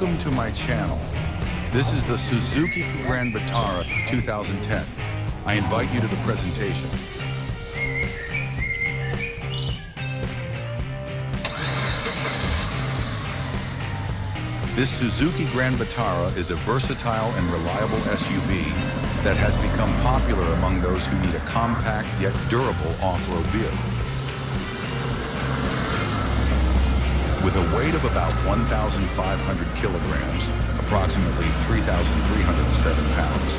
Welcome to my channel. This is the Suzuki Grand Vitara 2010. I invite you to the presentation. This Suzuki Grand Vitara is a versatile and reliable SUV that has become popular among those who need a compact yet durable off-road vehicle. With a weight of about 1,500 kilograms, approximately 3,307 pounds.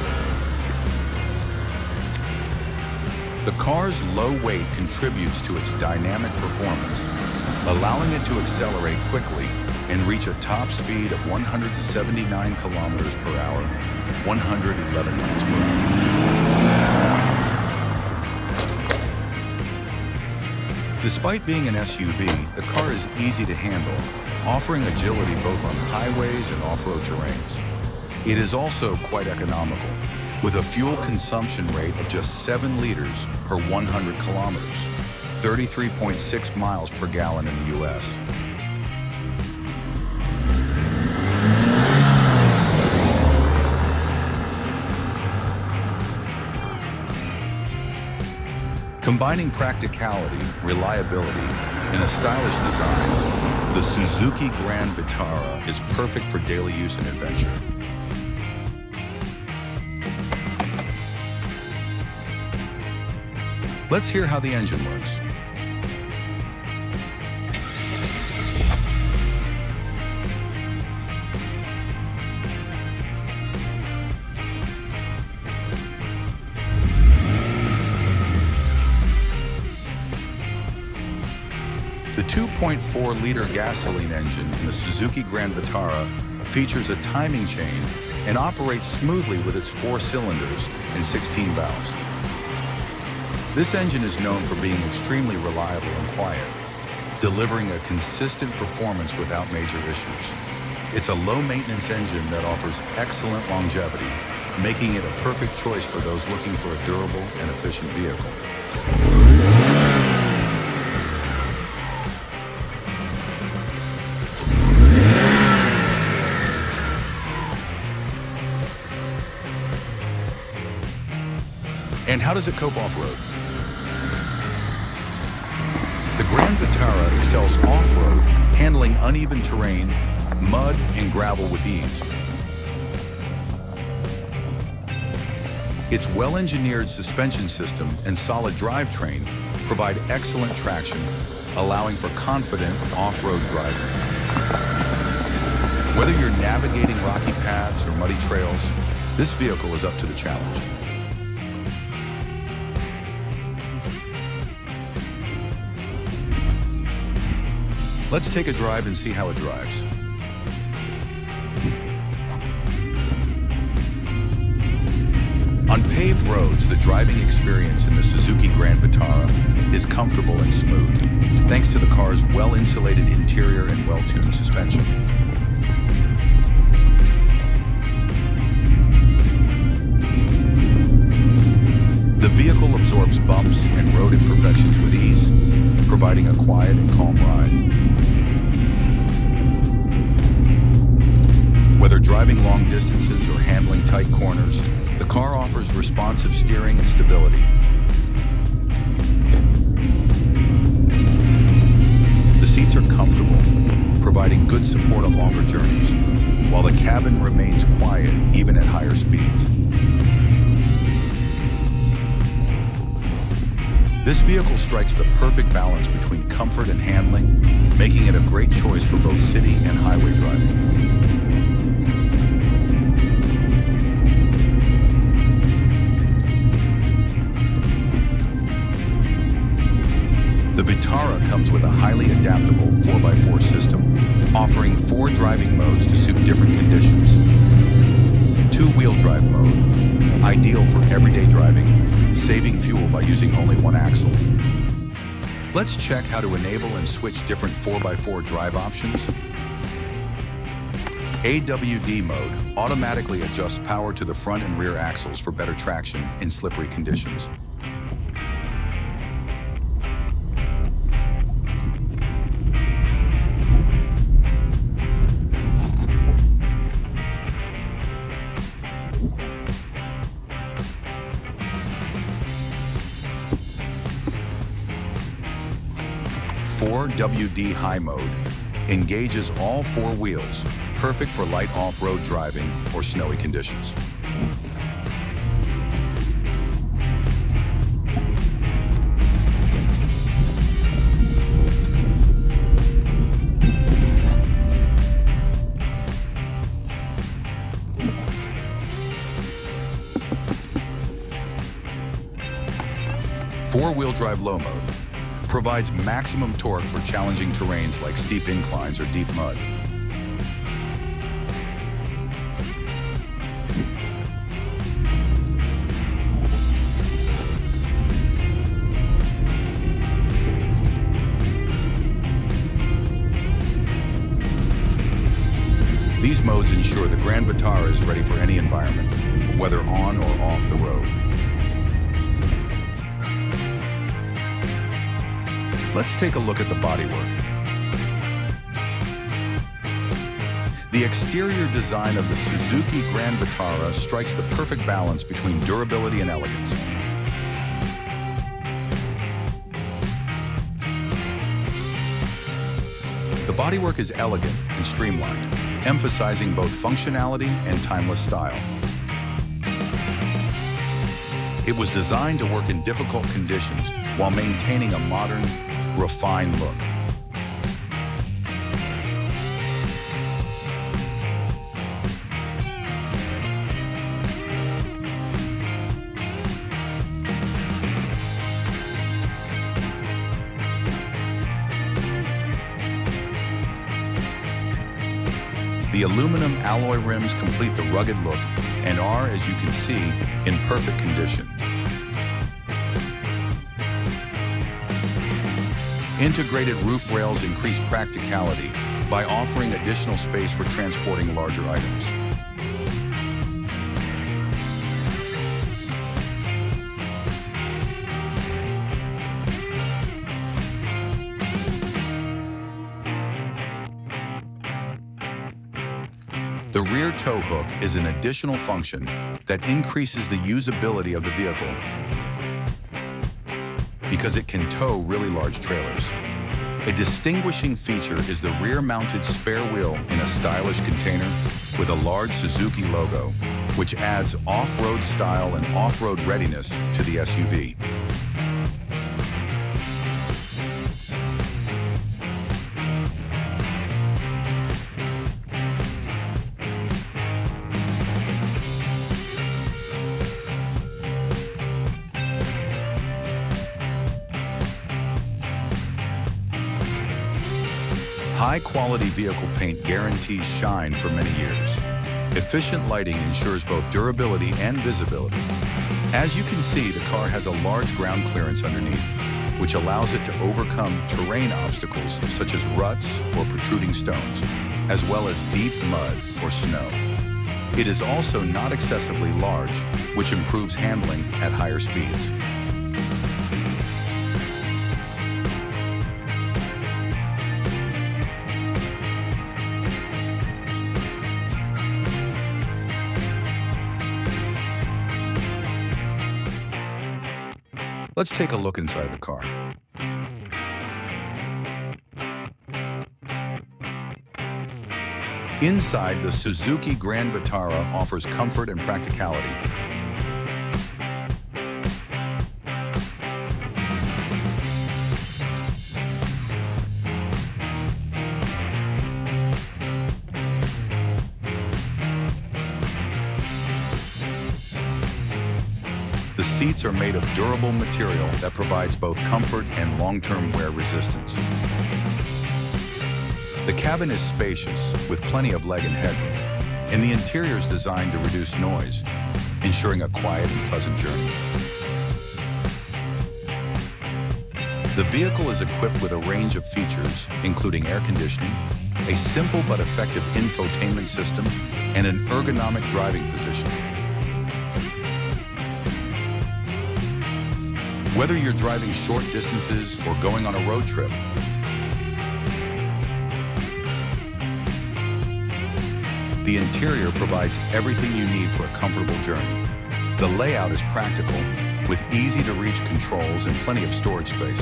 The car's low weight contributes to its dynamic performance, allowing it to accelerate quickly and reach a top speed of 179 kilometers per hour, 111 miles per hour. Despite being an SUV, the car is easy to handle, offering agility both on highways and off-road terrains. It is also quite economical, with a fuel consumption rate of just 7 liters per 100 kilometers, 33.6 miles per gallon in the US. Combining practicality, reliability, and a stylish design, the Suzuki Grand Vitara is perfect for daily use and adventure. Let's hear how the engine works. The 2.4-liter gasoline engine in the Suzuki Grand Vitara features a timing chain and operates smoothly with its 4 cylinders and 16 valves. This engine is known for being extremely reliable and quiet, delivering a consistent performance without major issues. It's a low-maintenance engine that offers excellent longevity, making it a perfect choice for those looking for a durable and efficient vehicle. And how does it cope off-road? The Grand Vitara excels off-road, handling uneven terrain, mud, and gravel with ease. Its well-engineered suspension system and solid drivetrain provide excellent traction, allowing for confident off-road driving. Whether you're navigating rocky paths or muddy trails, this vehicle is up to the challenge. Let's take a drive and see how it drives. On paved roads, the driving experience in the Suzuki Grand Vitara is comfortable and smooth, thanks to the car's well-insulated interior and well-tuned suspension. The vehicle absorbs bumps and road imperfections with ease, providing a quiet and calm ride. Whether driving long distances or handling tight corners, the car offers responsive steering and stability. The seats are comfortable, providing good support on longer journeys, while the cabin remains quiet even at higher speeds. This vehicle strikes the perfect balance between comfort and handling, making it a great choice for both city and highway driving. The Vitara comes with a highly adaptable 4x4 system, offering 4 driving modes to suit different conditions. 2-wheel drive mode, ideal for everyday driving, saving fuel by using only 1 axle. Let's check how to enable and switch different 4x4 drive options. AWD mode automatically adjusts power to the front and rear axles for better traction in slippery conditions. 4WD High Mode engages all four wheels, perfect for light off-road driving or snowy conditions. Four-wheel drive low mode provides maximum torque for challenging terrains like steep inclines or deep mud. These modes ensure the Grand Vitara is ready for any environment, whether on or off the road. Let's take a look at the bodywork. The exterior design of the Suzuki Grand Vitara strikes the perfect balance between durability and elegance. The bodywork is elegant and streamlined, emphasizing both functionality and timeless style. It was designed to work in difficult conditions while maintaining a modern, refined look. The aluminum alloy rims complete the rugged look and are, as you can see, in perfect condition. Integrated roof rails increase practicality by offering additional space for transporting larger items. The rear tow hook is an additional function that increases the usability of the vehicle because it can tow really large trailers. A distinguishing feature is the rear-mounted spare wheel in a stylish container with a large Suzuki logo, which adds off-road style and off-road readiness to the SUV. High-quality vehicle paint guarantees shine for many years. Efficient lighting ensures both durability and visibility. As you can see, the car has a large ground clearance underneath, which allows it to overcome terrain obstacles such as ruts or protruding stones, as well as deep mud or snow. It is also not excessively large, which improves handling at higher speeds. Let's take a look inside the car. Inside, the Suzuki Grand Vitara offers comfort and practicality. The seats are made of durable material that provides both comfort and long-term wear resistance. The cabin is spacious, with plenty of leg and headroom, and the interior is designed to reduce noise, ensuring a quiet and pleasant journey. The vehicle is equipped with a range of features, including air conditioning, a simple but effective infotainment system, and an ergonomic driving position. Whether you're driving short distances or going on a road trip, the interior provides everything you need for a comfortable journey. The layout is practical, with easy-to-reach controls and plenty of storage space.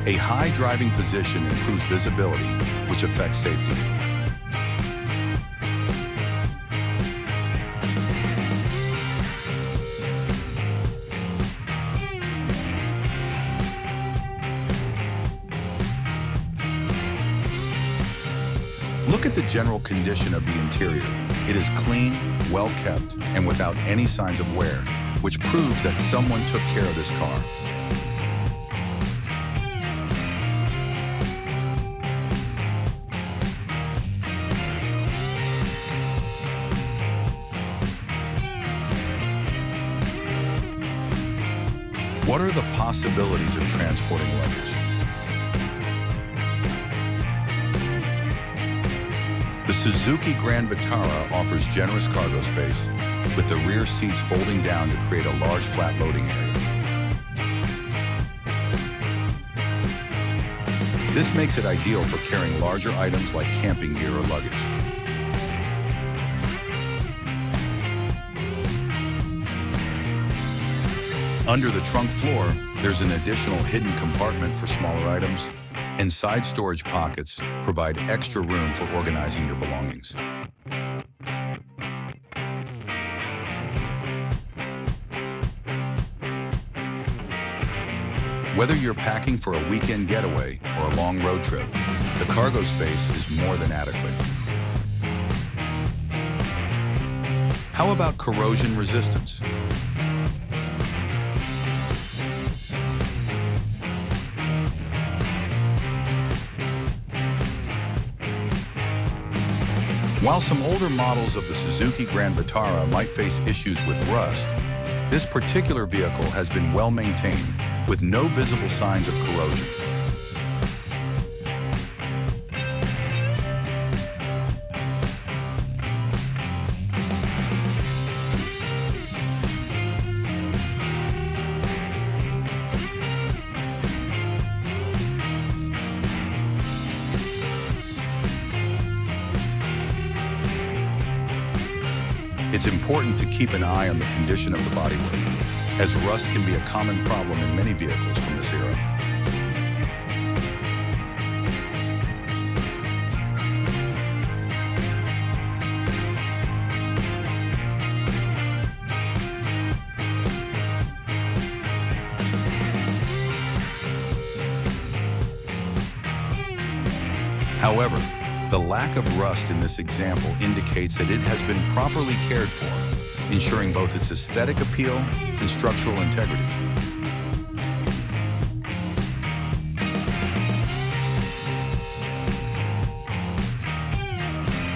A high driving position improves visibility, which affects safety. Look at the general condition of the interior. It is clean, well kept, and without any signs of wear, which proves that someone took care of this car. What are the possibilities of transporting luggage? The Suzuki Grand Vitara offers generous cargo space, with the rear seats folding down to create a large flat loading area. This makes it ideal for carrying larger items like camping gear or luggage. Under the trunk floor, there's an additional hidden compartment for smaller items, and side storage pockets provide extra room for organizing your belongings. Whether you're packing for a weekend getaway or a long road trip, the cargo space is more than adequate. How about corrosion resistance? While some older models of the Suzuki Grand Vitara might face issues with rust, this particular vehicle has been well maintained with no visible signs of corrosion. It's important to keep an eye on the condition of the bodywork, as rust can be a common problem in many vehicles from this era. However, the lack of rust in this example indicates that it has been properly cared for, ensuring both its aesthetic appeal and structural integrity.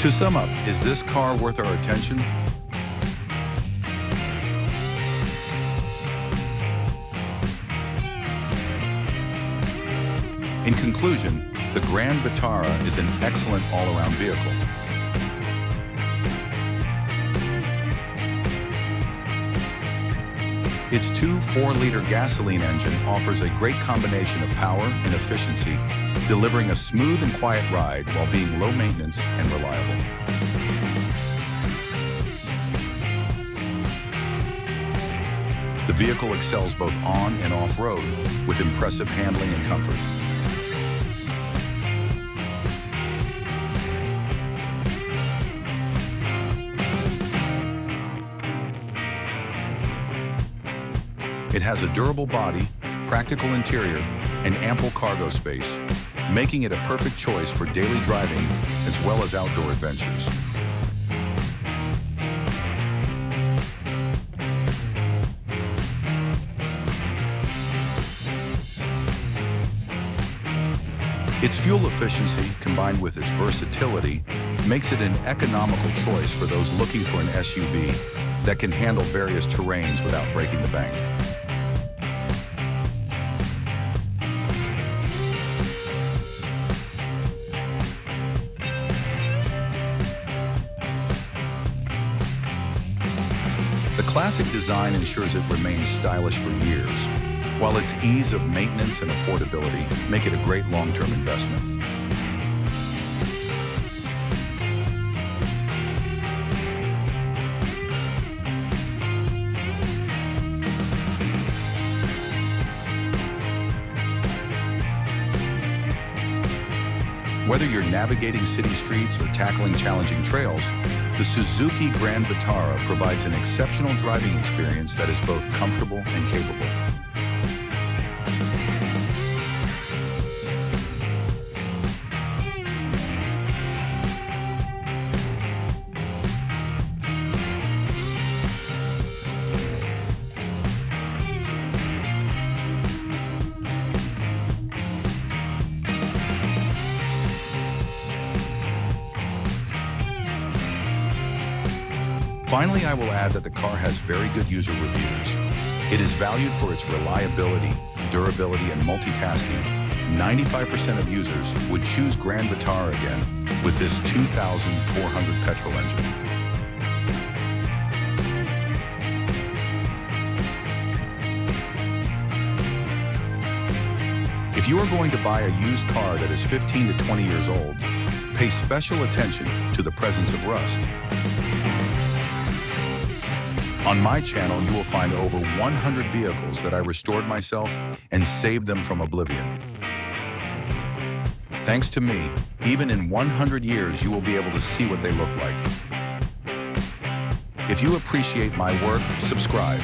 To sum up, is this car worth our attention? In conclusion, the Grand Vitara is an excellent all-around vehicle. Its 2.4-liter gasoline engine offers a great combination of power and efficiency, delivering a smooth and quiet ride while being low maintenance and reliable. The vehicle excels both on and off-road with impressive handling and comfort. It has a durable body, practical interior, and ample cargo space, making it a perfect choice for daily driving as well as outdoor adventures. Its fuel efficiency, combined with its versatility, makes it an economical choice for those looking for an SUV that can handle various terrains without breaking the bank. The classic design ensures it remains stylish for years, while its ease of maintenance and affordability make it a great long-term investment. Whether you're navigating city streets or tackling challenging trails, the Suzuki Grand Vitara provides an exceptional driving experience that is both comfortable and capable. Finally, I will add that the car has very good user reviews. It is valued for its reliability, durability, and multitasking. 95% of users would choose Grand Vitara again with this 2,400 petrol engine. If you are going to buy a used car that is 15 to 20 years old, pay special attention to the presence of rust. On my channel, you will find over 100 vehicles that I restored myself and saved them from oblivion. Thanks to me, even in 100 years, you will be able to see what they look like. If you appreciate my work, subscribe.